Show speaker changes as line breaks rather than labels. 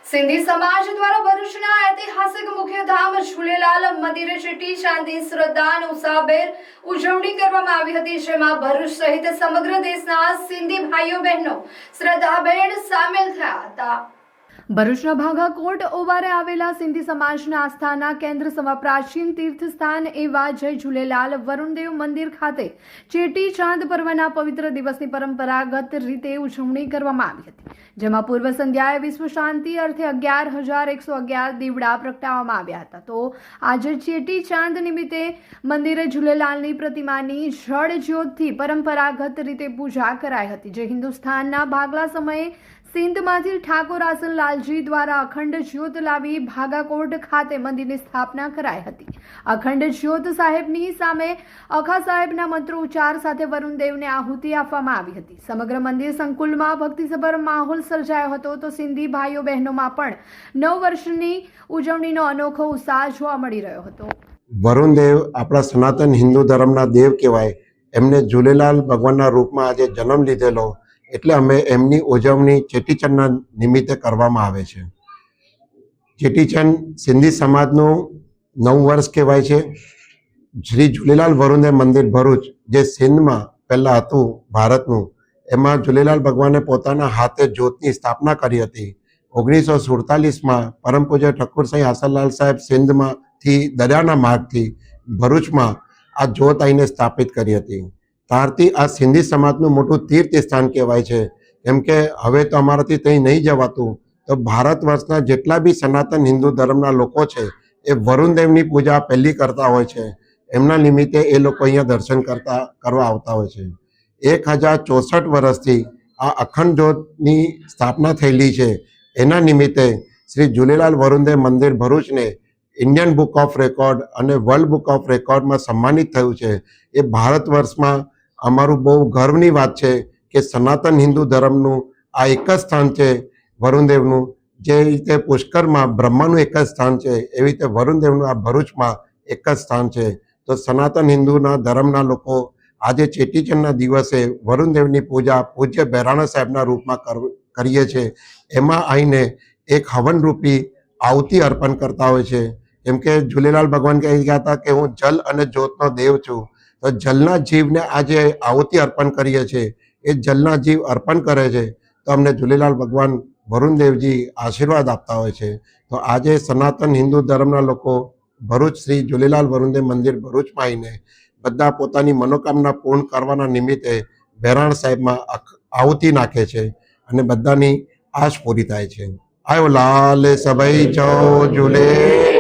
સિંધી સમાજ દ્વારા ભરૂચના ઐતિહાસિક મુખ્ય ધામ ઝૂલેલાલ મંદિરે ચેટી ચાંદની શ્રદ્ધા અને ઉત્સાહભેર ઉજવણી કરવામાં આવી હતી, જેમાં ભરૂચ સહિત સમગ્ર દેશના સિંધી ભાઈઓ બહેનો શ્રદ્ધાભેર સામેલ થયા હતા। ભરૂચના ભાગાકોટ ઓવારે આવેલા સિંધી સમાજના આસ્થાના કેન્દ્ર સમા પ્રાચીન તીર્થસ્થાન એવા જય ઝૂલેલાલ વરુણદેવ મંદિર ખાતે ચેટી ચાંદ પર્વના પવિત્ર દિવસની પરંપરાગત રીતે ઉજવણી કરવામાં આવી હતી, જેમાં પૂર્વ સંધ્યાએ વિશ્વ શાંતિ અર્થે 11,111 દીવડા પ્રગટાવવામાં આવ્યા હતા। તો આજે ચેટી ચાંદ નિમિત્તે મંદિરે ઝૂલેલાલની પ્રતિમાની જળ જ્યોતથી પરંપરાગત રીતે પૂજા કરાઈ હતી, જે હિન્દુસ્તાનના ભાગલા સમયે સિંધમાંથી ઠાકોર આસનલાલજી દ્વારા અખંડ જ્યોત લાવી ભાગાકોટ ખાતે મંદિરની સ્થાપના કરાઈ હતી। અખંડ જ્યોત સાહેબની સામે અખા સાહેબના મંત્રો ઉચ્ચાર સાથે વરુણદેવને આહુતિ આપવામાં આવી હતી। સમગ્ર મંદિર સંકુલમાં ભક્તિસભર માહોલ સર્જાયો હતો। તો સિંધી ભાઈઓ બહેનોમાં પણ નવ વર્ષની ઉજવણીનો અનોખો ઉત્સાહ જોવા મળી રહ્યો હતો।
વરુણદેવ આપણા સનાતન હિન્દુ ધર્મના દેવ કહેવાય। એમને ઝૂલેલાલ ભગવાનના રૂપમાં આજે જન્મ લીધેલો, એટલે અમે એમની ઉજવણી ચેટીચંડના નિમિત્તે કરવામાં આવે છે। ચેટીચંડ સિંધી સમાજનું નવું વર્ષ કહેવાય છે। શ્રી ઝૂલેલાલ વરુણદેવ મંદિર ભરૂચ, જે સિંધમાં પહેલાં હતું ભારતનું, એમાં ઝૂલેલાલ ભગવાને પોતાના હાથે જ્યોતની સ્થાપના કરી હતી। 1947માં પરમ પૂજ્ય ઠાકોર સાંઈ આસનલાલ સાહેબ સિંધમાંથી દરિયાના માર્ગથી ભરૂચમાં આ જ્યોત આવીને સ્થાપિત કરી હતી। ત્યારથી આ સિંધી સમાજનું મોટું તીર્થ સ્થાન કહેવાય છે, કેમ કે હવે તો અમારાથી ત્યાં નહીં જવાતું। તો ભારત વર્ષના જેટલા બી સનાતન હિન્દુ ધર્મના લોકો છે એ વરુણદેવની પૂજા પહેલી કરતા હોય છે। એમના નિમિત્તે એ લોકો અહીંયા દર્શન કરવા આવતા હોય છે। 1064 વર્ષથી આ અખંડ જ્યોતની સ્થાપના થયેલી છે। એના નિમિત્તે શ્રી ઝૂલેલાલ વરુણદેવ મંદિર ભરૂચને ઇન્ડિયન બુક ઓફ રેકોર્ડ અને વર્લ્ડ બુક ઓફ રેકોર્ડમાં સન્માનિત થયું છે। એ ભારત વર્ષમાં અમારું બહુ ગર્વની વાત છે કે સનાતન હિન્દુ ધર્મનું આ એક જ સ્થાન છે વરુણદેવનું। જે રીતે પુષ્કરમાં બ્રહ્માનું એક જ સ્થાન છે, એવી રીતે વરુણદેવનું આ ભરૂચમાં એક જ સ્થાન છે। તો સનાતન હિન્દુના ધર્મના લોકો આજે ચેટીચંડના દિવસે વરુણદેવની પૂજા પૂજ્ય બહેરાણા સાહેબના રૂપમાં કરીએ છીએ। એમાં આવીને એક હવનરૂપી આહુતિ અર્પણ કરતા હોય છે, કેમ કે ઝૂલેલાલ ભગવાન કહી ગયા હતા કે હું જલ અને જ્યોતનો દેવ છું। તો જલના જીવને આજે આહુતિ અર્પણ કરીએ છીએ, એ જલના જીવ અર્પણ કરે છે તો અમને ઝૂલેલાલ ભગવાન વરુણદેવજી આશીર્વાદ આપતા હોય છે। તો આજે સનાતન હિન્દુ ધર્મના લોકો ભરૂચ શ્રી ઝૂલેલાલ વરુણદેવ મંદિર ભરૂચમાં આવીને બધા પોતાની મનોકામના પૂર્ણ કરવાના નિમિત્તે બહેરાણ સાહેબમાં આહુતિ નાખે છે અને બધાની આશ પૂરી થાય છે। આયો લાલ સભઈ ચો ઝૂલે।